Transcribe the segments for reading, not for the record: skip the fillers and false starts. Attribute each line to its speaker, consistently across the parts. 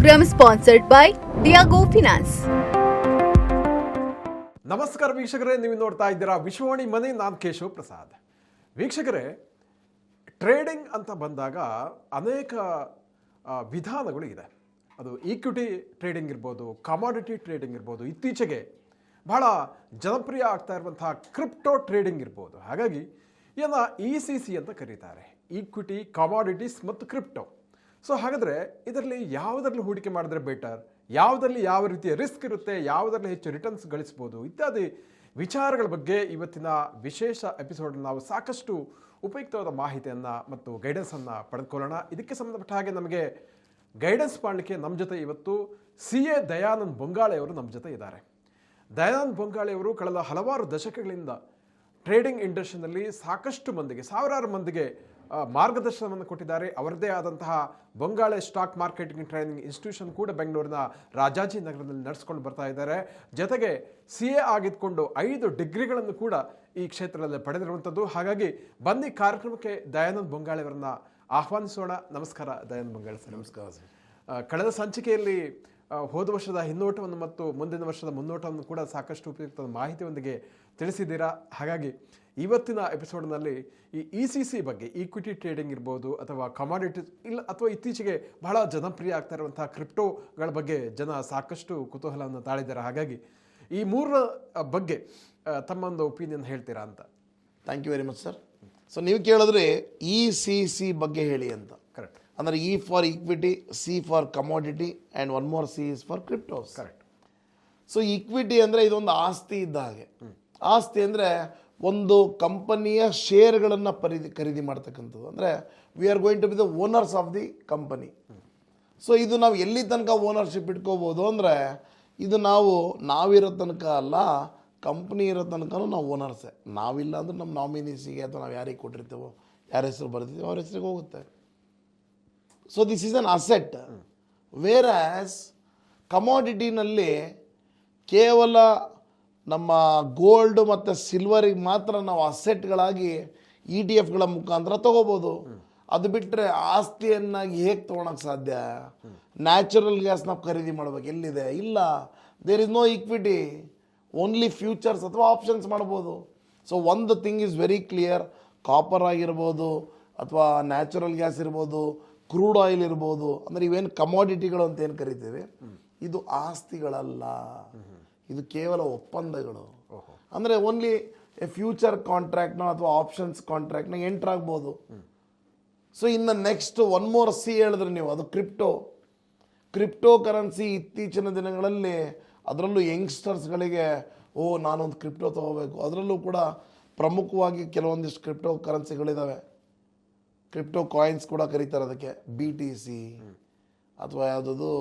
Speaker 1: program sponsored by Diago Finance.
Speaker 2: ನಮಸ್ಕಾರ ವೀಕ್ಷಕರೇ, ನೀವು ನೋಡ್ತಾ ಇದ್ದೀರಾ ವಿಶ್ವವಾಣಿ ಮನೆ. ನಾನು ಕೇಶವ್ ಪ್ರಸಾದ್. ವೀಕ್ಷಕರೇ, ಟ್ರೇಡಿಂಗ್ ಅಂತ ಬಂದಾಗ ಅನೇಕ ವಿಧಾನಗಳು ಇದೆ. ಅದು ಈಕ್ವಿಟಿ ಟ್ರೇಡಿಂಗ್ ಇರ್ಬೋದು, ಕಮಾಡಿಟಿ ಟ್ರೇಡಿಂಗ್ ಇರ್ಬೋದು, ಇತ್ತೀಚೆಗೆ ಬಹಳ ಜನಪ್ರಿಯ ಆಗ್ತಾ ಇರುವಂತಹ ಕ್ರಿಪ್ಟೋ ಟ್ರೇಡಿಂಗ್ ಇರ್ಬೋದು. ಹಾಗಾಗಿ ಇದನ್ನು ECC ಅಂತ ಕರೀತಾರೆ, ಈಕ್ವಿಟಿ, ಕಮಾಡಿಟೀಸ್ ಮತ್ತು ಕ್ರಿಪ್ಟೋ. ಸೊ ಹಾಗಾದರೆ ಇದರಲ್ಲಿ ಯಾವುದರಲ್ಲಿ ಹೂಡಿಕೆ ಮಾಡಿದ್ರೆ ಬೆಟರ್, ಯಾವುದರಲ್ಲಿ ಯಾವ ರೀತಿಯ ರಿಸ್ಕ್ ಇರುತ್ತೆ, ಯಾವುದರಲ್ಲಿ ಹೆಚ್ಚು ರಿಟರ್ನ್ಸ್ ಗಳಿಸ್ಬೋದು ಇತ್ಯಾದಿ ವಿಚಾರಗಳ ಬಗ್ಗೆ ಇವತ್ತಿನ ವಿಶೇಷ ಎಪಿಸೋಡ್ ನಾವು ಸಾಕಷ್ಟು ಉಪಯುಕ್ತವಾದ ಮಾಹಿತಿಯನ್ನು ಮತ್ತು ಗೈಡೆನ್ಸನ್ನು ಪಡೆದುಕೊಳ್ಳೋಣ. ಇದಕ್ಕೆ ಸಂಬಂಧಪಟ್ಟ ಹಾಗೆ ನಮಗೆ ಗೈಡೆನ್ಸ್ ಮಾಡಲಿಕ್ಕೆ ನಮ್ಮ ಜೊತೆ ಇವತ್ತು CA ದಯಾನಂದ್ ಬೊಂಗಾಳೆ ಅವರು ನಮ್ಮ ಜೊತೆ ಇದ್ದಾರೆ. ದಯಾನಂದ್ ಬೊಂಗಾಳೆ ಅವರು ಕಳೆದ ಹಲವಾರು ದಶಕಗಳಿಂದ ಟ್ರೇಡಿಂಗ್ ಇಂಡಸ್ಟ್ರಿನಲ್ಲಿ ಸಾಕಷ್ಟು ಮಂದಿಗೆ, ಸಾವಿರಾರು ಮಂದಿಗೆ ಮಾರ್ಗದರ್ಶನವನ್ನು ಕೊಟ್ಟಿದ್ದಾರೆ. ಅವರದೇ ಆದಂತಹ Bongale stock marketing training institution ಕೂಡ ಬೆಂಗಳೂರಿನ ರಾಜಾಜಿನಗರದಲ್ಲಿ ನಡೆಸ್ಕೊಂಡು ಬರ್ತಾ ಇದ್ದಾರೆ. ಜೊತೆಗೆ CA ಆಗಿದ್ಕೊಂಡು 5 ಡಿಗ್ರಿಗಳನ್ನು ಕೂಡ ಈ ಕ್ಷೇತ್ರದಲ್ಲಿ ಪಡೆದಿರುವಂಥದ್ದು. ಹಾಗಾಗಿ ಬನ್ನಿ ಕಾರ್ಯಕ್ರಮಕ್ಕೆ ದಯಾನಂದ್ ಬೊಂಗಾಳೆ ಅವರನ್ನ ಆಹ್ವಾನಿಸೋಣ. ನಮಸ್ಕಾರ ದಯಾನಂದ್ ಬೊಂಗಾಳೆ ಸರ್.
Speaker 3: ನಮಸ್ಕಾರ ಸರ್.
Speaker 2: ಕಳೆದ ಸಂಚಿಕೆಯಲ್ಲಿ ಹೋದ ವರ್ಷದ ಹಿನ್ನೋಟವನ್ನು ಮತ್ತು ಮುಂದಿನ ವರ್ಷದ ಮುನ್ನೋಟವನ್ನು ಕೂಡ ಸಾಕಷ್ಟು ಉಪಯುಕ್ತ ಮಾಹಿತಿಯೊಂದಿಗೆ ತಿಳಿಸಿದ್ದೀರಾ. ಹಾಗಾಗಿ ಇವತ್ತಿನ ಎಪಿಸೋಡ್ನಲ್ಲಿ ಈ ECC ಬಗ್ಗೆ, ಈಕ್ವಿಟಿ ಟ್ರೇಡಿಂಗ್ ಇರ್ಬೋದು ಅಥವಾ ಕಮಾಡಿಟೀಸ್ ಇಲ್ಲ ಅಥವಾ ಇತ್ತೀಚೆಗೆ ಬಹಳ ಜನಪ್ರಿಯ ಆಗ್ತಾ ಇರುವಂತಹ ಕ್ರಿಪ್ಟೋಗಳ ಬಗ್ಗೆ ಜನ ಸಾಕಷ್ಟು ಕುತೂಹಲವನ್ನು ತಾಳಿದ್ದಾರೆ. ಹಾಗಾಗಿ ಈ ಮೂರರ ಬಗ್ಗೆ ತಮ್ಮೊಂದು ಒಪಿನಿಯನ್ ಹೇಳ್ತೀರಾ ಅಂತ.
Speaker 3: Thank you very much sir. So ನೀವು ಕೇಳಿದ್ರೆ ECC ಬಗ್ಗೆ ಹೇಳಿ ಅಂತ.
Speaker 2: ಕರೆಕ್ಟ್.
Speaker 3: ಅಂದರೆ E for equity, C for commodity and one more C is for cryptos.
Speaker 2: Correct.
Speaker 3: So equity ಅಂದರೆ ಇದೊಂದು ಆಸ್ತಿ ಇದ್ದ ಹಾಗೆ. ಆಸ್ತಿ ಅಂದರೆ ಒಂದು ಕಂಪನಿಯ ಶೇರ್ಗಳನ್ನು ಖರೀದಿ ಮಾಡ್ತಕ್ಕಂಥದ್ದು. ಅಂದರೆ we are going to be the owners of the company. So ಇದು ನಾವು ಎಲ್ಲಿ ತನಕ ಓನರ್ಶಿಪ್ ಇಟ್ಕೋಬೋದು ಅಂದರೆ ಇದು ನಾವಿರೋ ತನಕ ಅಲ್ಲ, ಕಂಪ್ನಿ ಇರೋ ತನಕನೂ ನಾವು ಓನರ್ಸೇ. ನಾವಿಲ್ಲ ಅಂದರೆ ನಮ್ಮ ನಾಮಿನೀಸಿಗೆ ಅಥವಾ ನಾವು ಯಾರಿಗೆ ಕೊಟ್ಟಿರ್ತೀವೋ, ಯಾರ ಹೆಸರು ಬರ್ತೀವೋ ಅವ್ರ ಹೆಸರಿಗೆ ಹೋಗುತ್ತೆ. So this is an asset. Where as ಕಮಾಡಿಟಿನಲ್ಲಿ ಕೇವಲ ನಮ್ಮ ಗೋಲ್ಡ್ ಮತ್ತು ಸಿಲ್ವರಿಗೆ ಮಾತ್ರ ನಾವು ಅಸೆಟ್ಗಳಾಗಿ ETFಗಳ ಮುಖಾಂತರ ತೊಗೋಬೋದು. ಅದು ಬಿಟ್ಟರೆ ಆಸ್ತಿಯನ್ನಾಗಿ ಹೇಗೆ ತೊಗೊಳಕ್ಕೆ ಸಾಧ್ಯ? ನ್ಯಾಚುರಲ್ ಗ್ಯಾಸ್ ನಾವು ಖರೀದಿ ಮಾಡ್ಬೇಕು, ಎಲ್ಲಿದೆ? ಇಲ್ಲ. There is no equity, only futures ಅಥವಾ ಆಪ್ಷನ್ಸ್ ಮಾಡ್ಬೋದು. ಸೊ ಒಂದು thing is very clear, copper ಆಗಿರ್ಬೋದು ಅಥವಾ ನ್ಯಾಚುರಲ್ ಗ್ಯಾಸ್ ಇರ್ಬೋದು, ಕ್ರೂಡ್ ಆಯಿಲ್ ಇರ್ಬೋದು, ಅಂದರೆ ಇವೇನು ಕಮಾಡಿಟಿಗಳು ಅಂತ ಏನು ಕರಿತೀವಿ, ಇದು ಆಸ್ತಿಗಳಲ್ಲ, ಇದು ಕೇವಲ ಒಪ್ಪಂದಗಳು. ಅಂದರೆ ಓನ್ಲಿ ಎ ಫ್ಯೂಚರ್ ಕಾಂಟ್ರಾಕ್ಟ್ನ ಅಥವಾ ಆಪ್ಷನ್ಸ್ ಕಾಂಟ್ರಾಕ್ಟ್ನ ಎಂಟ್ರ್ ಆಗ್ಬೋದು. ಸೊ ಇನ್ನು ನೆಕ್ಸ್ಟ್ ಒನ್ ಮೋರ್ C ಹೇಳಿದ್ರೆ ನೀವು, ಅದು ಕ್ರಿಪ್ಟೋ ಕರೆನ್ಸಿ. ಇತ್ತೀಚಿನ ದಿನಗಳಲ್ಲಿ ಅದರಲ್ಲೂ ಯಂಗ್ಸ್ಟರ್ಸ್ಗಳಿಗೆ ನಾನೊಂದು ಕ್ರಿಪ್ಟೋ ತೊಗೋಬೇಕು. ಅದರಲ್ಲೂ ಕೂಡ ಪ್ರಮುಖವಾಗಿ ಕೆಲವೊಂದಿಷ್ಟು ಕ್ರಿಪ್ಟೋ ಕರೆನ್ಸಿಗಳಿದ್ದಾವೆ. ಕ್ರಿಪ್ಟೋ ಕಾಯಿನ್ಸ್ ಕೂಡ ಕರೀತಾರೆ ಅದಕ್ಕೆ, BTC ಅಥವಾ ಯಾವುದದು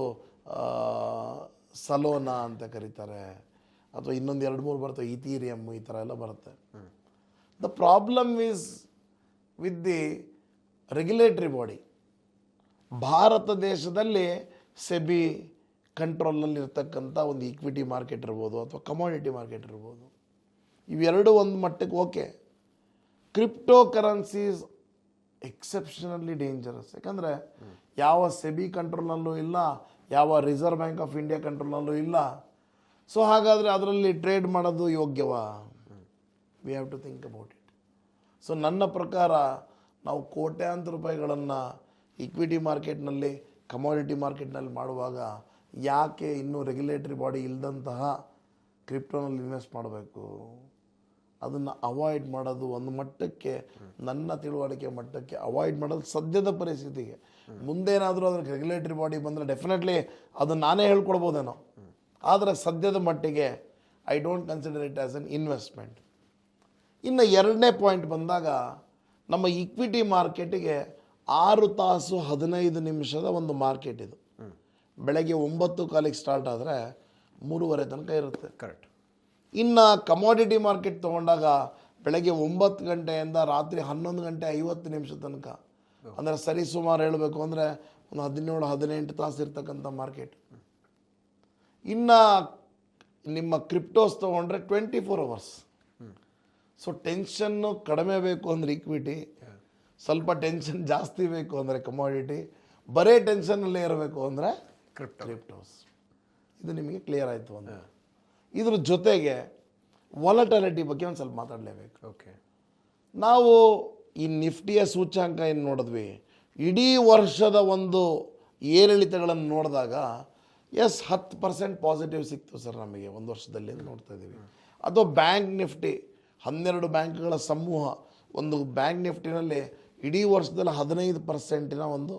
Speaker 3: ಸಲೋನಾ ಅಂತ ಕರೀತಾರೆ, ಅಥವಾ ಇನ್ನೊಂದು 2-3 ಬರ್ತವೆ, ಇಥೀರಿಯಮ್, ಈ ಥರ ಎಲ್ಲ ಬರುತ್ತೆ. The problem is with the regulatory body. Bharat ದೇಶದಲ್ಲಿ ಸೆಬಿ ಕಂಟ್ರೋಲಲ್ಲಿ ಇರ್ತಕ್ಕಂಥ ಒಂದು ಈಕ್ವಿಟಿ ಮಾರ್ಕೆಟ್ ಇರ್ಬೋದು ಅಥವಾ ಕಮಾಡಿಟಿ ಮಾರ್ಕೆಟ್ ಇರ್ಬೋದು, ಇವೆರಡು ಒಂದು ಮಟ್ಟಕ್ಕೆ okay. Crypto currencies exceptionally dangerous. ಯಾಕಂದರೆ ಯಾವ ಸೆಬಿ ಕಂಟ್ರೋಲ್ನಲ್ಲೂ ಇಲ್ಲ, ಯಾವ ರಿಸರ್ವ್ ಬ್ಯಾಂಕ್ ಆಫ್ ಇಂಡಿಯಾ ಕಂಟ್ರೋಲ್ನಲ್ಲೂ ಇಲ್ಲ. ಸೊ ಹಾಗಾದರೆ ಅದರಲ್ಲಿ ಟ್ರೇಡ್ ಮಾಡೋದು ಯೋಗ್ಯವಾ? We have to think about it. So ನನ್ನ ಪ್ರಕಾರ ನಾವು ಕೋಟ್ಯಾಂತರ ರೂಪಾಯಿಗಳನ್ನು ಈಕ್ವಿಟಿ ಮಾರ್ಕೆಟ್ನಲ್ಲಿ, ಕಮಾಡಿಟಿ ಮಾರ್ಕೆಟ್ನಲ್ಲಿ ಮಾಡುವಾಗ ಯಾಕೆ ಇನ್ನೂ ರೆಗ್ಯುಲೇಟರಿ ಬಾಡಿ ಇಲ್ಲದಂತಹ ಕ್ರಿಪ್ಟೋನಲ್ಲಿ ಇನ್ವೆಸ್ಟ್ ಮಾಡಬೇಕು? ಅದನ್ನು ಅವಾಯ್ಡ್ ಮಾಡೋದು ಒಂದು ಮಟ್ಟಕ್ಕೆ, ನನ್ನ ತಿಳುವಳಿಕೆ ಮಟ್ಟಕ್ಕೆ ಅವಾಯ್ಡ್ ಮಾಡೋದು ಸದ್ಯದ ಪರಿಸ್ಥಿತಿಗೆ. ಮುಂದೇನಾದರೂ ಅದಕ್ಕೆ ರೆಗ್ಯುಲೇಟರಿ ಬಾಡಿ ಬಂದರೆ ಡೆಫಿನೆಟ್ಲಿ ಅದು ನಾನೇ ಹೇಳ್ಕೊಡ್ಬೋದೇನೋ, ಆದರೆ ಸದ್ಯದ ಮಟ್ಟಿಗೆ I don't consider it as an investment. ಇನ್ನು ಎರಡನೇ ಪಾಯಿಂಟ್ ಬಂದಾಗ, ನಮ್ಮ ಈಕ್ವಿಟಿ ಮಾರ್ಕೆಟಿಗೆ 6 ತಾಸು 15 ನಿಮಿಷದ ಒಂದು ಮಾರ್ಕೆಟ್ ಇದು. ಬೆಳಗ್ಗೆ 9:15 ಸ್ಟಾರ್ಟ್ ಆದರೆ 3:30 ತನಕ ಇರುತ್ತೆ.
Speaker 2: ಕರೆಕ್ಟ್.
Speaker 3: ಇನ್ನು ಕಮಾಡಿಟಿ ಮಾರ್ಕೆಟ್ ತೊಗೊಂಡಾಗ ಬೆಳಗ್ಗೆ 9 ಗಂಟೆಯಿಂದ ರಾತ್ರಿ 11 ಗಂಟೆ 50 ನಿಮಿಷ ತನಕ, ಅಂದರೆ ಸರಿ ಸುಮಾರು ಹೇಳಬೇಕು ಅಂದರೆ ಒಂದು 17-18 ತಾಸು ಇರ್ತಕ್ಕಂಥ ಮಾರ್ಕೆಟ್. ಇನ್ನು ನಿಮ್ಮ ಕ್ರಿಪ್ಟೋಸ್ ತೊಗೊಂಡ್ರೆ 24 ಅವರ್ಸ್. ಸೊ ಟೆನ್ಷನ್ನು ಕಡಿಮೆ ಬೇಕು ಅಂದರೆ ಈಕ್ವಿಟಿ, ಸ್ವಲ್ಪ ಟೆನ್ಷನ್ ಜಾಸ್ತಿ ಬೇಕು ಅಂದರೆ ಕಮಾಡಿಟಿ, ಬರೇ ಟೆನ್ಷನ್ನಲ್ಲೇ ಇರಬೇಕು ಅಂದರೆ ಕ್ರಿಪ್ಟೋಸ್. ಇದು ನಿಮಗೆ ಕ್ಲಿಯರ್ ಆಯಿತು ಅಂತ. ಇದ್ರ ಜೊತೆಗೆ ವಾಲಟಾಲಿಟಿ ಬಗ್ಗೆ ಒಂದು ಸ್ವಲ್ಪ ಮಾತಾಡಲೇಬೇಕು.
Speaker 2: ಓಕೆ,
Speaker 3: ನಾವು ಈ ನಿಫ್ಟಿಯ ಸೂಚ್ಯಾಂಕ ಏನು ನೋಡಿದ್ವಿ, ಇಡೀ ವರ್ಷದ ಒಂದು ಏರಿಳಿತಗಳನ್ನು ನೋಡಿದಾಗ 10% ಪಾಸಿಟಿವ್ ಸಿಕ್ತು ಸರ್ ನಮಗೆ ಒಂದು ವರ್ಷದಲ್ಲಿ ಅಂತ ನೋಡ್ತಾ ಇದ್ದೀವಿ. ಅಥವಾ ಬ್ಯಾಂಕ್ ನಿಫ್ಟಿ 12 ಬ್ಯಾಂಕ್ಗಳ ಸಮೂಹ, ಒಂದು ಬ್ಯಾಂಕ್ ನಿಫ್ಟಿನಲ್ಲಿ ಇಡೀ ವರ್ಷದಲ್ಲಿ 15% ಒಂದು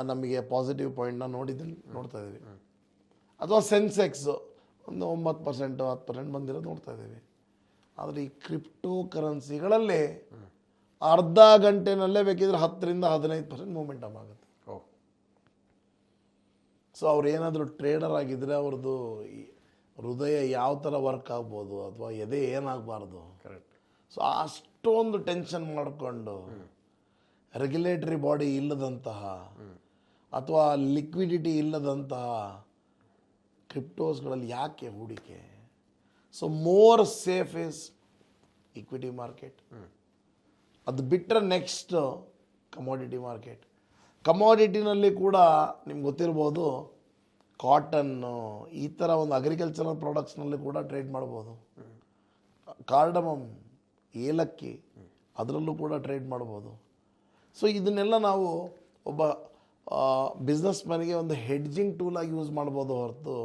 Speaker 3: ನಮಗೆ ಪಾಸಿಟಿವ್ ಪಾಯಿಂಟ್ನ ನೋಡ್ತಾ ಇದ್ದೀವಿ. ಅಥವಾ ಸೆನ್ಸೆಕ್ಸು ಒಂದು 9% 10% ಬಂದಿರೋದು ನೋಡ್ತಾ ಇದ್ದೀವಿ. ಆದರೆ ಈ ಕ್ರಿಪ್ಟೋ ಕರೆನ್ಸಿಗಳಲ್ಲಿ ಅರ್ಧ ಗಂಟೆನಲ್ಲೇ ಬೇಕಿದ್ರೆ 10ರಿಂದ 15% ಮೂಮೆಂಟಮ್ ಆಗುತ್ತೆ. ಸೊ ಅವ್ರು ಏನಾದರೂ ಟ್ರೇಡರ್ ಆಗಿದ್ದರೆ ಅವ್ರದ್ದು ಹೃದಯ ಯಾವ ಥರ ವರ್ಕ್ ಆಗ್ಬೋದು ಅಥವಾ ಎದೆ ಏನಾಗಬಾರ್ದು.
Speaker 2: ಕರೆಕ್ಟ್.
Speaker 3: ಸೊ ಅಷ್ಟೊಂದು ಟೆನ್ಷನ್ ಮಾಡಿಕೊಂಡು ರೆಗ್ಯುಲೇಟರಿ ಬಾಡಿ ಇಲ್ಲದಂತಹ ಅಥವಾ ಲಿಕ್ವಿಡಿಟಿ ಇಲ್ಲದಂತಹ ಕ್ರಿಪ್ಟೋಸ್ಗಳಲ್ಲಿ ಯಾಕೆ ಹೂಡಿಕೆ? So more safe is equity market. ಅದು ಬಿಟ್ಟರೆ ನೆಕ್ಸ್ಟ್ ಕಮೋಡಿಟಿ ಮಾರ್ಕೆಟ್. ಕಮೋಡಿಟಿನಲ್ಲಿ ಕೂಡ ನಿಮ್ಗೆ ಗೊತ್ತಿರ್ಬೋದು, ಕಾಟನ್ನು ಈ ಥರ ಒಂದು ಅಗ್ರಿಕಲ್ಚರಲ್ ಪ್ರಾಡಕ್ಟ್ಸ್ನಲ್ಲಿ ಕೂಡ ಟ್ರೇಡ್ ಮಾಡ್ಬೋದು. ಕಾರ್ಡಮಮ್, ಏಲಕ್ಕಿ ಅದರಲ್ಲೂ ಕೂಡ ಟ್ರೇಡ್ ಮಾಡ್ಬೋದು. ಸೊ ಇದನ್ನೆಲ್ಲ ನಾವು ಒಬ್ಬ ಬಿಸ್ನೆಸ್ ಮ್ಯಾನಿಗೆ ಒಂದು ಹೆಡ್ಜಿಂಗ್ ಟೂಲಾಗಿ ಯೂಸ್ ಮಾಡ್ಬೋದು ಹೊರತು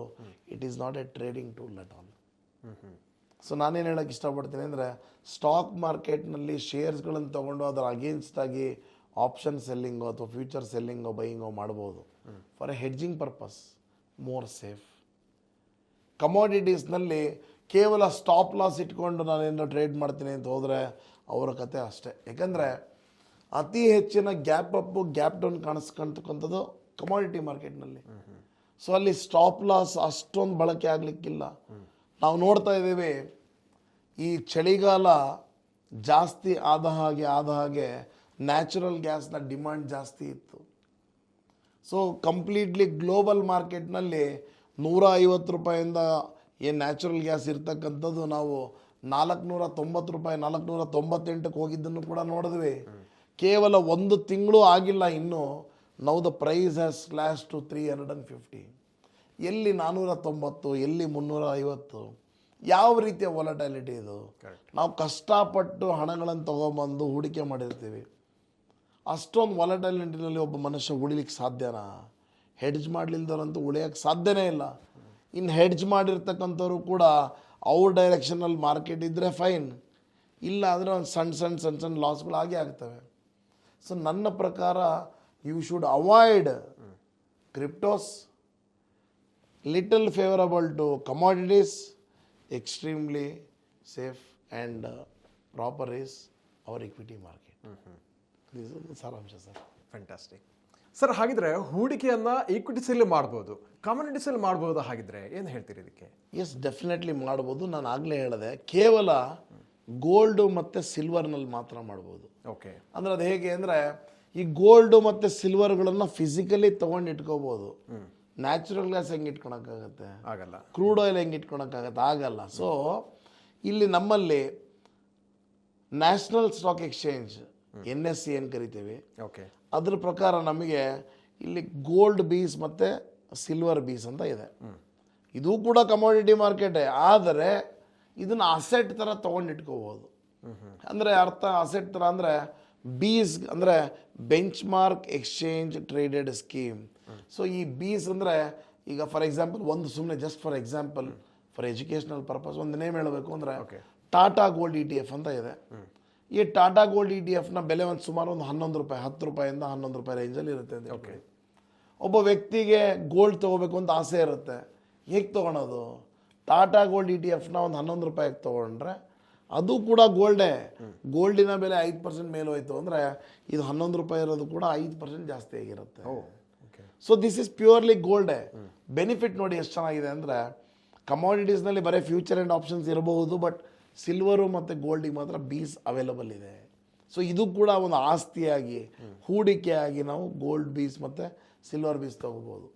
Speaker 3: it is not A trading tool at all. So ನಾನೇನು ಹೇಳೋಕ್ಕೆ ಇಷ್ಟಪಡ್ತೀನಿ ಅಂದರೆ, ಸ್ಟಾಕ್ ಮಾರ್ಕೆಟ್ನಲ್ಲಿ ಶೇರ್ಸ್ಗಳನ್ನು ತೊಗೊಂಡು ಅದರ ಅಗೇನ್ಸ್ಟ್ ಆಗಿ ಆಪ್ಷನ್ ಸೆಲ್ಲಿಂಗೋ ಅಥವಾ ಫ್ಯೂಚರ್ ಸೆಲ್ಲಿಂಗೋ ಬೈಯಿಂಗೋ ಮಾಡ್ಬೋದು for a hedging purpose, more safe. ಕಮೋಡಿಟೀಸ್ನಲ್ಲಿ ಕೇವಲ ಸ್ಟಾಪ್ ಲಾಸ್ ಇಟ್ಕೊಂಡು ನಾನೇನೋ ಟ್ರೇಡ್ ಮಾಡ್ತೀನಿ ಅಂತ ಹೋದರೆ ಅವರ ಕತೆ ಅಷ್ಟೇ. ಯಾಕಂದರೆ ಅತಿ ಹೆಚ್ಚಿನ ಗ್ಯಾಪ್ ಅಪ್ಪು ಗ್ಯಾಪ್ ಡೌನ್ ಕಾಣಿಸ್ಕೊಂತಕ್ಕಂಥದ್ದು ಕಮೋಡಿಟಿ ಮಾರ್ಕೆಟ್ನಲ್ಲಿ. ಸೊ ಅಲ್ಲಿ ಸ್ಟಾಪ್ ಲಾಸ್ ಅಷ್ಟೊಂದು ಬಳಕೆ ಆಗಲಿಕ್ಕಿಲ್ಲ. ನಾವು ನೋಡ್ತಾ ಇದ್ದೀವಿ, ಈ ಚಳಿಗಾಲ ಜಾಸ್ತಿ ಆದ ಹಾಗೆ ನ್ಯಾಚುರಲ್ ಗ್ಯಾಸ್ನ ಡಿಮ್ಯಾಂಡ್ ಜಾಸ್ತಿ ಇತ್ತು. ಸೊ ಕಂಪ್ಲೀಟ್ಲಿ ಗ್ಲೋಬಲ್ ಮಾರ್ಕೆಟ್ನಲ್ಲಿ 150 ರೂಪಾಯಿಂದ ಏನು ನ್ಯಾಚುರಲ್ ಗ್ಯಾಸ್ ಇರ್ತಕ್ಕಂಥದ್ದು ನಾವು 490 ರೂಪಾಯಿ 498ಕ್ಕೆ ಹೋಗಿದ್ದನ್ನು ಕೂಡ ನೋಡಿದ್ವಿ. ಕೇವಲ 1 ತಿಂಗಳು ಆಗಿಲ್ಲ ಇನ್ನೂ, now the price has slash to 350. ಎಲ್ಲಿ 490, ಎಲ್ಲಿ 350? ಯಾವ ರೀತಿಯ ವಾಲಟಾಲಿಟಿ ಇದು? ನಾವು ಕಷ್ಟಪಟ್ಟು ಹಣಗಳನ್ನು ತೊಗೊಂಬಂದು ಹೂಡಿಕೆ ಮಾಡಿರ್ತೀವಿ. ಅಷ್ಟೊಂದು ವಾಲಟಾಲಿಟಿನಲ್ಲಿ ಒಬ್ಬ ಮನುಷ್ಯ ಉಳಿಲಿಕ್ಕೆ ಸಾಧ್ಯನಾ? ಹೆಡ್ಜ್ ಮಾಡಲಿಲ್ದವ್ರಂತೂ ಉಳಿಯೋಕ್ಕೆ ಸಾಧ್ಯನೇ ಇಲ್ಲ. ಇನ್ನು ಹೆಡ್ಜ್ ಮಾಡಿರ್ತಕ್ಕಂಥವ್ರು ಕೂಡ ಅವ್ರ ಡೈರೆಕ್ಷನಲ್ಲಿ ಮಾರ್ಕೆಟ್ ಇದ್ದರೆ ಫೈನ್, ಇಲ್ಲ ಅಂದರೆ ಒಂದು ಸಣ್ಣ ಲಾಸ್ಗಳು ಆಗೇ ಆಗ್ತವೆ. ಸೊ ನನ್ನ ಪ್ರಕಾರ you should avoid cryptos, little favourable to commodities, extremely safe and proper is our equity market. ಇದು ಸಾರಾಂಶ ಸರ್.
Speaker 2: Fantastic sir. ಹಾಗಿದ್ರೆ ಹೂಡಿಕೆಯನ್ನು ಈಕ್ವಿಟೀಸಲ್ಲಿ ಮಾಡ್ಬೋದು, ಕಮ್ಯುನಿಟೀಸಲ್ಲಿ ಮಾಡ್ಬೋದು, ಹಾಗಿದ್ರೆ ಏನು ಹೇಳ್ತೀರಿ ಇದಕ್ಕೆ?
Speaker 3: ಎಸ್, ಡೆಫಿನೆಟ್ಲಿ ಮಾಡ್ಬೋದು. ನಾನು ಆಗಲೇ ಹೇಳಿದೆ, ಕೇವಲ ಗೋಲ್ಡು ಮತ್ತು ಸಿಲ್ವರ್ನಲ್ಲಿ ಮಾತ್ರ ಮಾಡ್ಬೋದು.
Speaker 2: ಓಕೆ,
Speaker 3: ಅಂದರೆ ಅದು ಹೇಗೆ ಅಂದರೆ, ಈ ಗೋಲ್ಡು ಮತ್ತು ಸಿಲ್ವರ್ಗಳನ್ನು ಫಿಸಿಕಲಿ ತೊಗೊಂಡು ಇಟ್ಕೋಬೋದು. ನ್ಯಾಚುರಲ್ ಗ್ಯಾಸ್ ಹೆಂಗೆ ಇಟ್ಕೊಳಕ್ಕಾಗತ್ತೆ?
Speaker 2: ಆಗಲ್ಲ.
Speaker 3: ಕ್ರೂಡ್ ಆಯಿಲ್ ಹೆಂಗೆ ಇಟ್ಕೊಳಕ್ಕಾಗತ್ತೆ? ಆಗಲ್ಲ. ಸೊ ಇಲ್ಲಿ ನಮ್ಮಲ್ಲಿ ನ್ಯಾಷನಲ್ ಸ್ಟಾಕ್ ಎಕ್ಸ್ಚೇಂಜ್ NSE ಏನು ಕರಿತೀವಿ,
Speaker 2: ಓಕೆ,
Speaker 3: ಅದ್ರ ಪ್ರಕಾರ ನಮಗೆ ಇಲ್ಲಿ ಗೋಲ್ಡ್ ಬೀಸ್ ಮತ್ತು ಸಿಲ್ವರ್ ಬೀಸ್ ಅಂತ ಇದೆ. ಇದು ಕೂಡ ಕಮೋಡಿಟಿ ಮಾರ್ಕೆಟೇ, ಆದರೆ ಇದನ್ನು ಅಸೆಟ್ ಥರ ತೊಗೊಂಡಿಟ್ಕೋಬೋದು. ಅಂದರೆ ಅರ್ಥ ಅಸೆಟ್ ಥರ ಅಂದರೆ ಬೀಸ್ ಅಂದರೆ bench mark exchange traded scheme. So ಈ ಬೀಸ್ ಅಂದರೆ ಈಗ ಫಾರ್ ಎಕ್ಸಾಂಪಲ್ ಒಂದು ಸುಮ್ಮನೆ just for example for educational purpose ಒಂದು ನೇಮ್ ಹೇಳಬೇಕು ಅಂದರೆ ಟಾಟಾ ಗೋಲ್ಡ್ ETF ಅಂತ ಇದೆ. ಈ ಟಾಟಾ ಗೋಲ್ಡ್ ETF ಬೆಲೆ ಒಂದು ಸುಮಾರು ಒಂದು 11 ರೂಪಾಯಿ, 10 ರೂಪಾಯಿಂದ 11 ರೂಪಾಯಿ ರೇಂಜಲ್ಲಿ ಇರುತ್ತೆ ಅಂತ. ಓಕೆ, ಒಬ್ಬ ವ್ಯಕ್ತಿಗೆ ಗೋಲ್ಡ್ ತೊಗೋಬೇಕು ಅಂತ ಆಸೆ ಇರುತ್ತೆ. ಹೇಗೆ ತೊಗೊಳೋದು? ಟಾಟಾ ಗೋಲ್ಡ್ ETF ಒಂದು 11 ರೂಪಾಯಿಗೆ ತೊಗೊಂಡ್ರೆ ಅದು ಕೂಡ ಗೋಲ್ಡೇ. ಗೋಲ್ಡಿನ ಬೆಲೆ 5% ಮೇಲೆ ಹೋಯ್ತು ಅಂದರೆ ಇದು 11 ರೂಪಾಯಿ ಇರೋದು ಕೂಡ 5% ಜಾಸ್ತಿ ಆಗಿರುತ್ತೆ. ಸೊ ದಿಸ್ ಇಸ್ ಪ್ಯೂರ್ಲಿ ಗೋಲ್ಡೇ. ಬೆನಿಫಿಟ್ ನೋಡಿ ಎಷ್ಟು ಚೆನ್ನಾಗಿದೆ ಅಂದರೆ, ಕಮಾಡಿಟೀಸ್ನಲ್ಲಿ ಬರೀ ಫ್ಯೂಚರ್ ಆ್ಯಂಡ್ ಆಪ್ಷನ್ಸ್ ಇರಬಹುದು, ಬಟ್ ಸಿಲ್ವರು ಮತ್ತು ಗೋಲ್ಡಿಗೆ ಮಾತ್ರ ಬೀಸ್ ಅವೈಲಬಲ್ ಇದೆ. ಸೊ ಇದು ಕೂಡ ಒಂದು ಆಸ್ತಿಯಾಗಿ ಹೂಡಿಕೆಯಾಗಿ ನಾವು ಗೋಲ್ಡ್ ಬೀಸ್ ಮತ್ತು ಸಿಲ್ವರ್ ಬೀಸ್ ತೊಗೋಬೋದು.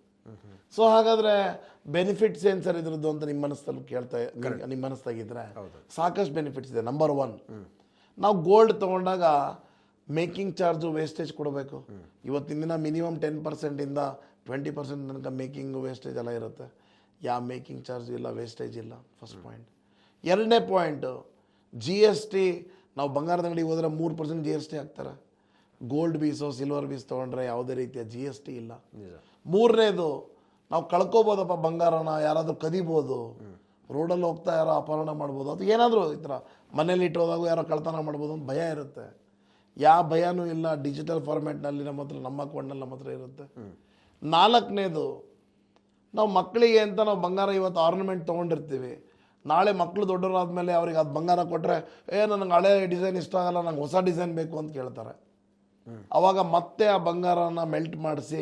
Speaker 3: ಸೊ ಹಾಗಾದರೆ ಬೆನಿಫಿಟ್ಸ್ ಏನು ಸರ್ ಇದ್ರದ್ದು ಅಂತ ನಿಮ್ಮ ಮನಸ್ಸಾಗಿದ್ದರೆ ಸಾಕಷ್ಟು ಬೆನಿಫಿಟ್ಸ್ ಇದೆ. ನಂಬರ್ 1, ನಾವು ಗೋಲ್ಡ್ ತೊಗೊಂಡಾಗ ಮೇಕಿಂಗ್ ಚಾರ್ಜು ವೇಸ್ಟೇಜ್ ಕೊಡಬೇಕು. ಇವತ್ತಿನ ದಿನ ಮಿನಿಮಮ್ 10%ಇಂದ 20% ತನಕ ಮೇಕಿಂಗ್ ವೇಸ್ಟೇಜ್ ಎಲ್ಲ ಇರುತ್ತೆ. ಯಾವ ಮೇಕಿಂಗ್ ಚಾರ್ಜ್ ಇಲ್ಲ, ವೇಸ್ಟೇಜ್ ಇಲ್ಲ, ಫಸ್ಟ್ ಪಾಯಿಂಟ್. ಎರಡನೇ ಪಾಯಿಂಟು GST. ನಾವು ಬಂಗಾರದ ಅಂಗಡಿಗೆ ಹೋದರೆ 3% GST ಹಾಕ್ತಾರೆ. ಗೋಲ್ಡ್ ಬೀಸೋ ಸಿಲ್ವರ್ ಬೀಸ್ ತೊಗೊಂಡ್ರೆ ಯಾವುದೇ ರೀತಿಯ GST ಇಲ್ಲ. ಮೂರನೇದು, ನಾವು ಕಳ್ಕೊಬೋದಪ್ಪ ಬಂಗಾರನ, ಯಾರಾದರೂ ಕದಿಬೋದು, ರೋಡಲ್ಲಿ ಹೋಗ್ತಾ ಯಾರೋ ಅಪಹರಣ ಮಾಡ್ಬೋದು, ಅದು ಏನಾದರೂ ಈ ಥರ ಮನೇಲಿ ಇಟ್ಟೋದಾಗ ಯಾರೋ ಕಳ್ತನ ಮಾಡ್ಬೋದು ಅಂತ ಭಯ ಇರುತ್ತೆ. ಯಾವ ಭಯನೂ ಇಲ್ಲ, ಡಿಜಿಟಲ್ ಫಾರ್ಮ್ಯಾಟ್ನಲ್ಲಿ ನಮ್ಮ ಅಕೌಂಟ್ನಲ್ಲಿ ನಮ್ಮ ಹತ್ರ ಇರುತ್ತೆ. ನಾಲ್ಕನೇದು, ನಾವು ಮಕ್ಕಳಿಗೆ ಅಂತ ನಾವು ಬಂಗಾರ ಇವತ್ತು ಆರ್ನಮೆಂಟ್ ತೊಗೊಂಡಿರ್ತೀವಿ, ನಾಳೆ ಮಕ್ಕಳು ದೊಡ್ಡವರಾದ್ಮೇಲೆ ಅವ್ರಿಗೆ ಅದು ಬಂಗಾರ ಕೊಟ್ಟರೆ ನನಗೆ ಹಳೆ ಡಿಸೈನ್ ಇಷ್ಟ ಆಗಲ್ಲ, ನಂಗೆ ಹೊಸ ಡಿಸೈನ್ ಬೇಕು ಅಂತ ಕೇಳ್ತಾರೆ. ಅವಾಗ ಮತ್ತೆ ಆ ಬಂಗಾರನ ಮೆಲ್ಟ್ ಮಾಡಿಸಿ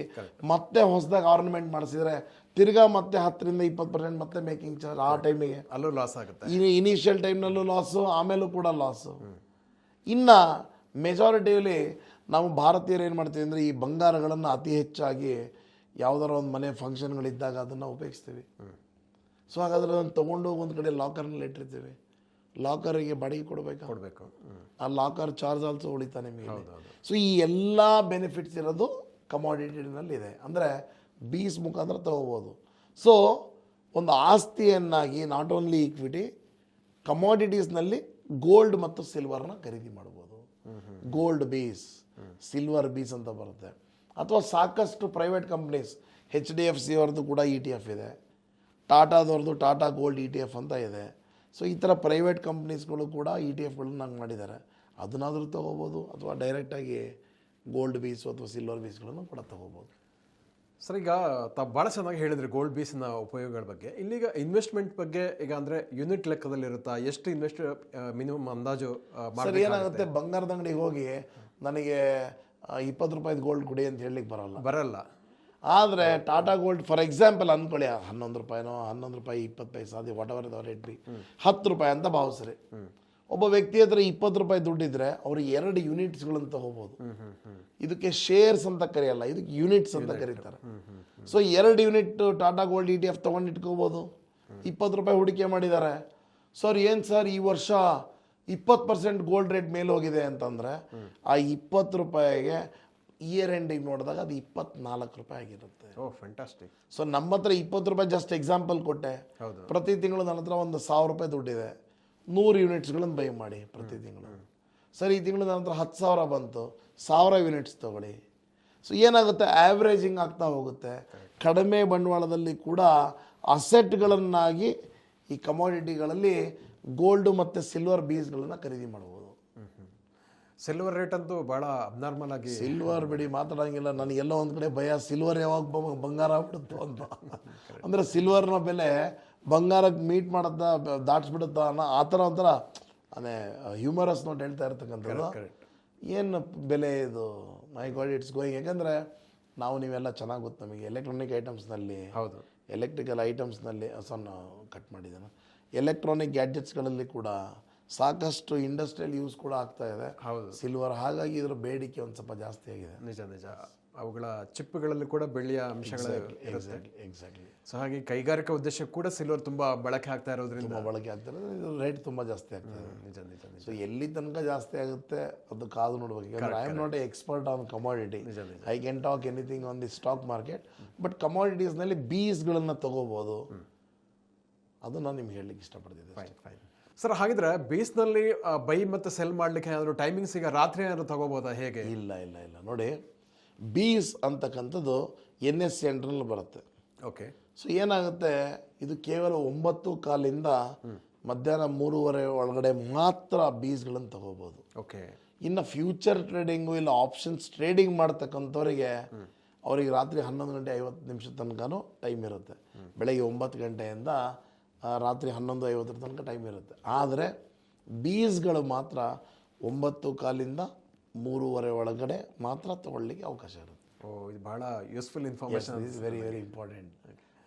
Speaker 3: ಮತ್ತೆ ಹೊಸದಾಗಿ ಆರ್ನಮೆಂಟ್ ಮಾಡಿಸಿದ್ರೆ ತಿರ್ಗಾ ಮತ್ತೆ 10-20% ಮತ್ತೆ ಮೇಕಿಂಗ್ ಚಾರ್ಜ್. ಆ ಟೈಮಿಗೆ
Speaker 2: ಅಲ್ಲೂ ಲಾಸ್ ಆಗುತ್ತೆ.
Speaker 3: ಇನಿಷಿಯಲ್ ಟೈಮ್ನಲ್ಲೂ ಲಾಸು, ಆಮೇಲೂ ಕೂಡ ಲಾಸು. ಇನ್ನು ಮೆಜಾರಿಟಿಯಲ್ಲಿ ನಾವು ಭಾರತೀಯರು ಏನು ಮಾಡ್ತೀವಿ ಅಂದರೆ ಈ ಬಂಗಾರಗಳನ್ನು ಅತಿ ಹೆಚ್ಚಾಗಿ ಯಾವುದಾರ ಒಂದು ಮನೆ ಫಂಕ್ಷನ್ಗಳಿದ್ದಾಗ ಅದನ್ನು ಉಪಯೋಗಿಸ್ತೀವಿ. ಸೊ ಹಾಗಾದ್ರೆ ಅದನ್ನು ತೊಗೊಂಡು ಒಂದು ಕಡೆ ಲಾಕರ್ನಲ್ಲಿ ಇಟ್ಟಿರ್ತೀವಿ. ಲಾಕರಿಗೆ ಬಾಡಿಗೆ ಕೊಡಬೇಕು. ಆ ಲಾಕರ್ ಚಾರ್ಜ್ ಆಲ್ಸೋ ಉಳಿತಾ ನಿಮಗೆ. ಸೊ ಈ ಎಲ್ಲ ಬೆನಿಫಿಟ್ಸ್ ಇರೋದು ಕಮಾಡಿಟಿನಲ್ಲಿ ಇದೆ. ಅಂದರೆ ಬೀಸ್ ಮುಖಾಂತರ ತಗೋಬೋದು. ಸೊ ಒಂದು ಆಸ್ತಿಯನ್ನಾಗಿ ನಾಟ್ ಓನ್ಲಿ ಈಕ್ವಿಟಿ, ಕಮಾಡಿಟೀಸ್ನಲ್ಲಿ ಗೋಲ್ಡ್ ಮತ್ತು ಸಿಲ್ವರ್ನ ಖರೀದಿ ಮಾಡ್ಬೋದು. ಗೋಲ್ಡ್ ಬೀಸ್, ಸಿಲ್ವರ್ ಬೀಸ್ ಅಂತ ಬರುತ್ತೆ. ಅಥವಾ ಸಾಕಷ್ಟು ಪ್ರೈವೇಟ್ ಕಂಪ್ನೀಸ್, HDFC ಅವ್ರದ್ದು ಕೂಡ ETF ಇದೆ, ಟಾಟಾದವ್ರದ್ದು ಟಾಟಾ ಗೋಲ್ಡ್ ETF ಅಂತ ಇದೆ. ಸೊ ಈ ಥರ ಪ್ರೈವೇಟ್ ಕಂಪ್ನೀಸ್ಗಳು ಕೂಡ ETF ನಂಗೆ ಮಾಡಿದ್ದಾರೆ. ಅದನ್ನಾದರೂ ತೊಗೋಬೋದು, ಅಥವಾ ಡೈರೆಕ್ಟಾಗಿ ಗೋಲ್ಡ್ ಬೀಸು ಅಥವಾ ಸಿಲ್ವರ್ ಬೀಸ್ಗಳನ್ನು ಕೂಡ ತೊಗೋಬೋದು.
Speaker 2: ಸರ್, ಈಗ ತಾವು ಭಾಳ ಚೆನ್ನಾಗಿ ಹೇಳಿದ್ರಿ ಗೋಲ್ಡ್ ಬೀಸ್ನ ಉಪಯೋಗಗಳ ಬಗ್ಗೆ. ಇಲ್ಲಿಗ ಇನ್ವೆಸ್ಟ್ಮೆಂಟ್ ಬಗ್ಗೆ ಈಗ ಅಂದರೆ ಯೂನಿಟ್ ಲೆಕ್ಕದಲ್ಲಿರುತ್ತಾ, ಎಷ್ಟು ಇನ್ವೆಸ್ಟ್ ಮಿನಿಮಮ್ ಅಂದಾಜು
Speaker 3: ಸರ್ ಏನಾಗುತ್ತೆ, ಬಂಗಾರದ ಅಂಗಡಿಗೆ ಹೋಗಿ ನನಗೆ 20 ರೂಪಾಯಿದು ಗೋಲ್ಡ್ ಕೊಡಿ ಅಂತ ಹೇಳಲಿಕ್ಕೆ ಬರಲ್ಲ. ಆದರೆ ಟಾಟಾ ಗೋಲ್ಡ್ ಫಾರ್ ಎಕ್ಸಾಂಪಲ್ ಅಂದ್ಕೊಳ್ಳಿ, 11 ರೂಪಾಯಿನೋ 11 ರೂಪಾಯಿ 20 ಪೈಸೆ, ಅದು what ever the rate B, 10 ರೂಪಾಯಿ ಅಂತ ಭಾವಿಸ್ರಿ. ಒಬ್ಬ ವ್ಯಕ್ತಿ ಹತ್ರ 20 ರೂಪಾಯಿ ದುಡ್ಡಿದ್ರೆ ಅವರು 2 ಯೂನಿಟ್ಸ್ಗಳನ್ನು ತಗೋಬೋದು. ಇದಕ್ಕೆ ಶೇರ್ಸ್ ಅಂತ ಕರೆಯಲ್ಲ, ಇದಕ್ಕೆ ಯೂನಿಟ್ಸ್ ಅಂತ ಕರೀತಾರೆ. So 2 unit Tata gold ETF ತೊಗೊಂಡು ಇಟ್ಕೋಬೋದು. 20 ರೂಪಾಯಿ ಹೂಡಿಕೆ ಮಾಡಿದ್ದಾರೆ. ಸರ್ ಏನು ಸರ್ ಈ ವರ್ಷ 20% ಗೋಲ್ಡ್ ರೇಟ್ ಮೇಲೆ ಹೋಗಿದೆ ಅಂತಂದರೆ ಆ 20 ರೂಪಾಯಿಗೆ ಇಯರ್ ಎಂಡಿಗೆ ನೋಡಿದಾಗ ಅದು 24 ರೂಪಾಯಿ ಆಗಿರುತ್ತೆ.
Speaker 2: ಓ ಫ್ಯಾಂಟಾಸ್ಟಿಕ್.
Speaker 3: ಸೊ ನಮ್ಮ ಹತ್ರ 20 ರೂಪಾಯಿ ಜಸ್ಟ್ ಎಕ್ಸಾಂಪಲ್ ಕೊಟ್ಟೆ. ಪ್ರತಿ ತಿಂಗಳು ನನ್ನ ಹತ್ರ ಒಂದು 1000 ರೂಪಾಯಿ ದುಡ್ಡಿದೆ, 100 ಯೂನಿಟ್ಸ್ಗಳನ್ನು ಬೈ ಮಾಡಿ ಪ್ರತಿ ತಿಂಗಳು. ಸರ್ ಈ ತಿಂಗಳು ನನ್ನ ಹತ್ರ 10,000 ಬಂತು, 1000 ಯೂನಿಟ್ಸ್ ತೊಗೊಳ್ಳಿ. ಸೊ ಏನಾಗುತ್ತೆ, ಆ್ಯಾವ್ರೇಜಿಂಗ್ ಆಗ್ತಾ ಹೋಗುತ್ತೆ. ಕಡಿಮೆ ಬಂಡವಾಳದಲ್ಲಿ ಕೂಡ ಅಸೆಟ್ಗಳನ್ನಾಗಿ ಈ ಕಮಾಡಿಟಿಗಳಲ್ಲಿ ಗೋಲ್ಡು ಮತ್ತು ಸಿಲ್ವರ್ ಬೀಸ್ಗಳನ್ನು ಖರೀದಿ ಮಾಡ್ಬೋದು.
Speaker 2: ಸಿಲ್ವರ್ ರೇಟ್ ಅಂತೂ ಭಾಳ ಅಬ್ನಾರ್ಮಲ್ ಆಗಿ,
Speaker 3: ಸಿಲ್ವರ್ ಬಿಡಿ ಮಾತಾಡೋಂಗಿಲ್ಲ. ನನಗೆಲ್ಲ ಒಂದು ಕಡೆ ಭಯ, ಸಿಲ್ವರ್ ಯಾವಾಗ ಬಂಗಾರ ಆಗ್ಬಿಡುತ್ತೋ ಅಂತ. ಅಂದರೆ ಸಿಲ್ವರ್ನ ಬೆಲೆ ಬಂಗಾರಕ್ಕೆ ಮೀಟ್ ಮಾಡುತ್ತಾ ದಾಟಿಸ್ಬಿಡುತ್ತಾ ಅನ್ನೋ ಆ ಥರ ಒಂಥರ ಅದೇ ಹ್ಯೂಮರಸ್ ನೋಟ್ ಹೇಳ್ತಾ ಇರ್ತಕ್ಕಂಥದ್ದು. ಏನು ಬೆಲೆ ಇದು, ಮೈ ಗಾಡ್ ಇಟ್ಸ್ ಗೋಯಿಂಗ್. ಯಾಕಂದರೆ ನೀವೆಲ್ಲ ಚೆನ್ನಾಗಿ ಗೊತ್ತು ನಮಗೆ, ಎಲೆಕ್ಟ್ರಾನಿಕ್ ಐಟಮ್ಸ್ನಲ್ಲಿ,
Speaker 2: ಹೌದು,
Speaker 3: ಎಲೆಕ್ಟ್ರಿಕಲ್ ಐಟಮ್ಸ್ನಲ್ಲಿ ಕಟ್ ಮಾಡಿದ್ದಾನೆ, ಎಲೆಕ್ಟ್ರಾನಿಕ್ ಗ್ಯಾಡ್ಜೆಟ್ಸ್ಗಳಲ್ಲಿ ಕೂಡ ಸಾಕಷ್ಟು ಇಂಡಸ್ಟ್ರಿಯಲ್ ಯೂಸ್ ಕೂಡ ಆಗ್ತಾ ಇದೆ ಸಿಲ್ವರ್. ಹಾಗಾಗಿ ಇದರ ಬೇಡಿಕೆ ಒಂದು ಸ್ವಲ್ಪ ಜಾಸ್ತಿ ಆಗಿದೆ.
Speaker 2: ನಿಜ. ಅವುಗಳ ಚಿಪ್ಗಳಲ್ಲಿ ಕೂಡ ಬೆಳ್ಳಿಯ ಅಂಶಗಳು ಇರುತ್ತೆ.
Speaker 3: ಎಕ್ಸಾಕ್ಟ್ಲಿ.
Speaker 2: ಸೊ ಹಾಗೆ ಕೈಗಾರಿಕಾ ಉದ್ದೇಶಕ್ಕೆ ಕೂಡ ಸಿಲ್ವರ್ ತುಂಬ ಬಳಕೆ ಆಗ್ತಾ ಇರೋದ್ರಿಂದ
Speaker 3: ಬಳಕೆ ಆಗ್ತಾ ಇರೋದು, ಇದು ರೇಟ್ ತುಂಬ ಜಾಸ್ತಿ ಆಗ್ತದೆ.
Speaker 2: ನಿಜ.
Speaker 3: ಸೊ ಎಲ್ಲಿ ತನಕ ಜಾಸ್ತಿ ಆಗುತ್ತೆ ಅದು ಕಾದು ನೋಡ್ಬೇಕು. ಯಾಕಂದ್ರೆ I am not a expert on commodity. I can talk anything on the stock market, but ಕಮಾಡಿಟೀಸ್ನಲ್ಲಿ ಬೀಸ್ಗಳನ್ನು ತಗೋಬೋದು. ಅದು ನಾನು ನಿಮ್ಗೆ ಹೇಳಲಿಕ್ಕೆ ಇಷ್ಟಪಡ್ತಿದ್ದೆ.
Speaker 2: ಫೈನ್. ಸರ್ ಹಾಗಿದ್ರೆ ಬೇಸ್ನಲ್ಲಿ ಬೈ ಮತ್ತು ಸೆಲ್ ಮಾಡಲಿಕ್ಕೆ ಏನಾದರೂ ಟೈಮಿಂಗ್ಸ್ ಈಗ ರಾತ್ರಿ ಏನಾದರೂ ತಗೋಬೋದಾ, ಹೇಗೆ?
Speaker 3: ಇಲ್ಲ. ನೋಡಿ, ಬೀಸ್ ಅಂತಕ್ಕಂಥದ್ದು NSE ಅಂಡರ್ನಲ್ಲಿ ಬರುತ್ತೆ.
Speaker 2: ಓಕೆ.
Speaker 3: ಸೊ ಏನಾಗುತ್ತೆ, ಇದು ಕೇವಲ 9:15 ಮಧ್ಯಾಹ್ನ 3:30 ಒಳಗಡೆ ಮಾತ್ರ ಬೀಸ್ಗಳನ್ನು ತಗೋಬೋದು.
Speaker 2: ಓಕೆ.
Speaker 3: ಇನ್ನು ಫ್ಯೂಚರ್ ಟ್ರೇಡಿಂಗು ಇಲ್ಲ ಆಪ್ಷನ್ಸ್ ಟ್ರೇಡಿಂಗ್ ಮಾಡ್ತಕ್ಕಂಥವ್ರಿಗೆ ಅವ್ರಿಗೆ ರಾತ್ರಿ 11:50 ತನಕನೂ ಟೈಮ್ ಇರುತ್ತೆ. ಬೆಳಗ್ಗೆ 9 ಗಂಟೆಯಿಂದ ರಾತ್ರಿ 11:50 ತನಕ ಟೈಮ್ ಇರುತ್ತೆ. ಆದರೆ ಬೀಸ್ಗಳು ಮಾತ್ರ 9:15 3:30 ಒಳಗಡೆ ಮಾತ್ರ ತಗೊಳ್ಳಿಕ್ಕೆ ಅವಕಾಶ ಇರುತ್ತೆ.
Speaker 2: ಇದು ಬಹಳ useful information.
Speaker 3: Is very very important.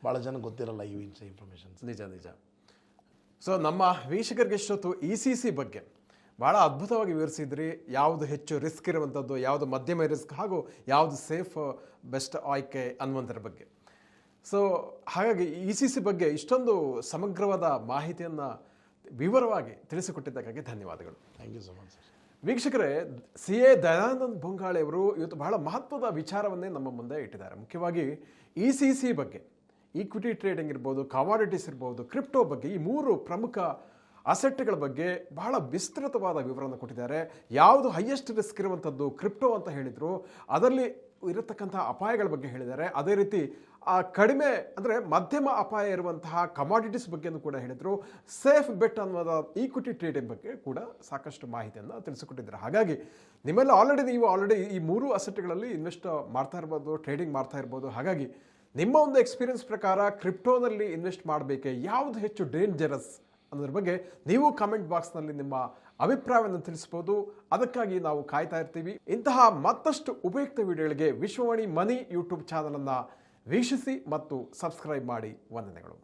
Speaker 3: ಭಾಳ ಜನ ಗೊತ್ತಿರಲ್ಲ ಈ ಇನ್ಫಾರ್ಮೇಷನ್ಸ್.
Speaker 2: ನಿಜ. ಸೊ ನಮ್ಮ ವೀಕ್ಷಕರಿಗೆ ಇಷ್ಟೊತ್ತು ECC ಬಗ್ಗೆ ಭಾಳ ಅದ್ಭುತವಾಗಿ ವಿವರಿಸಿದ್ರಿ. ಯಾವುದು ಹೆಚ್ಚು ರಿಸ್ಕ್ ಇರುವಂಥದ್ದು, ಯಾವುದು ಮಧ್ಯಮ ರಿಸ್ಕ್, ಹಾಗೂ ಯಾವುದು ಸೇಫ್ ಬೆಸ್ಟ್ ಆಯ್ಕೆ ಅನ್ನುವಂಥರ ಬಗ್ಗೆ. ಸೊ ಹಾಗಾಗಿ ECC ಬಗ್ಗೆ ಇಷ್ಟೊಂದು ಸಮಗ್ರವಾದ ಮಾಹಿತಿಯನ್ನು ವಿವರವಾಗಿ ತಿಳಿಸಿಕೊಟ್ಟಿದ್ದಕ್ಕಾಗಿ ಧನ್ಯವಾದಗಳು.
Speaker 3: Thank you so much sir.
Speaker 2: ವೀಕ್ಷಕರೇ, CA ದಯಾನಂದ್ ಬೊಂಗಾಳೆ ಅವರು ಇವತ್ತು ಬಹಳ ಮಹತ್ವದ ವಿಚಾರವನ್ನೇ ನಮ್ಮ ಮುಂದೆ ಇಟ್ಟಿದ್ದಾರೆ. ಮುಖ್ಯವಾಗಿ ECC ಬಗ್ಗೆ, ಈಕ್ವಿಟಿ ಟ್ರೇಡಿಂಗ್ ಇರ್ಬೋದು, ಕಮಾಡಿಟೀಸ್ ಇರ್ಬೋದು, ಕ್ರಿಪ್ಟೋ ಬಗ್ಗೆ, ಈ 3 ಪ್ರಮುಖ ಅಸೆಟ್ಗಳ ಬಗ್ಗೆ ಬಹಳ ವಿಸ್ತೃತವಾದ ವಿವರವನ್ನು ಕೊಟ್ಟಿದ್ದಾರೆ. ಯಾವುದು ಹೈಯೆಸ್ಟ್ ರಿಸ್ಕ್ ಇರುವಂಥದ್ದು ಕ್ರಿಪ್ಟೋ ಅಂತ ಹೇಳಿದರು, ಅದರಲ್ಲಿ ಇರತಕ್ಕಂಥ ಅಪಾಯಗಳ ಬಗ್ಗೆ ಹೇಳಿದ್ದಾರೆ. ಅದೇ ರೀತಿ ಕಡಿಮೆ ಅಂದರೆ ಮಧ್ಯಮ ಅಪಾಯ ಇರುವಂತಹ ಕಮಾಡಿಟೀಸ್ ಬಗ್ಗೆನೂ ಕೂಡ ಹೇಳಿದರು. ಸೇಫ್ ಬೆಟ್ ಅನ್ನೋದ ಈಕ್ವಿಟಿ ಟ್ರೇಡಿಂಗ್ ಬಗ್ಗೆ ಕೂಡ ಸಾಕಷ್ಟು ಮಾಹಿತಿಯನ್ನು ತಿಳಿಸಿಕೊಟ್ಟಿದ್ದಾರೆ. ಹಾಗಾಗಿ ನಿಮ್ಮೆಲ್ಲ ನೀವು ಆಲ್ರೆಡಿ ಈ 3 ಅಸೆಟ್ಗಳಲ್ಲಿ ಇನ್ವೆಸ್ಟ್ ಮಾಡ್ತಾ ಇರ್ಬೋದು, ಟ್ರೇಡಿಂಗ್ ಮಾಡ್ತಾ ಇರ್ಬೋದು. ಹಾಗಾಗಿ ನಿಮ್ಮ ಒಂದು ಎಕ್ಸ್ಪೀರಿಯನ್ಸ್ ಪ್ರಕಾರ ಕ್ರಿಪ್ಟೋನಲ್ಲಿ ಇನ್ವೆಸ್ಟ್ ಮಾಡಬೇಕೆ, ಯಾವುದು ಹೆಚ್ಚು ಡೇಂಜರಸ್ ಅನ್ನೋದ್ರ ಬಗ್ಗೆ ನೀವು ಕಾಮೆಂಟ್ ಬಾಕ್ಸ್ನಲ್ಲಿ ನಿಮ್ಮ ಅಭಿಪ್ರಾಯವನ್ನು ತಿಳಿಸ್ಬೋದು. ಅದಕ್ಕಾಗಿ ನಾವು ಕಾಯ್ತಾ ಇರ್ತೀವಿ. ಇಂತಹ ಮತ್ತಷ್ಟು ಉಪಯುಕ್ತ ವಿಡಿಯೋಗಳಿಗೆ ವಿಶ್ವವಾಣಿ ಮನಿ ಯೂಟ್ಯೂಬ್ ಚಾನಲನ್ನು ವೀಕ್ಷಿಸಿ ಮತ್ತು ಸಬ್ಸ್ಕ್ರೈಬ್ ಮಾಡಿ. ವಂದನೆಗಳು.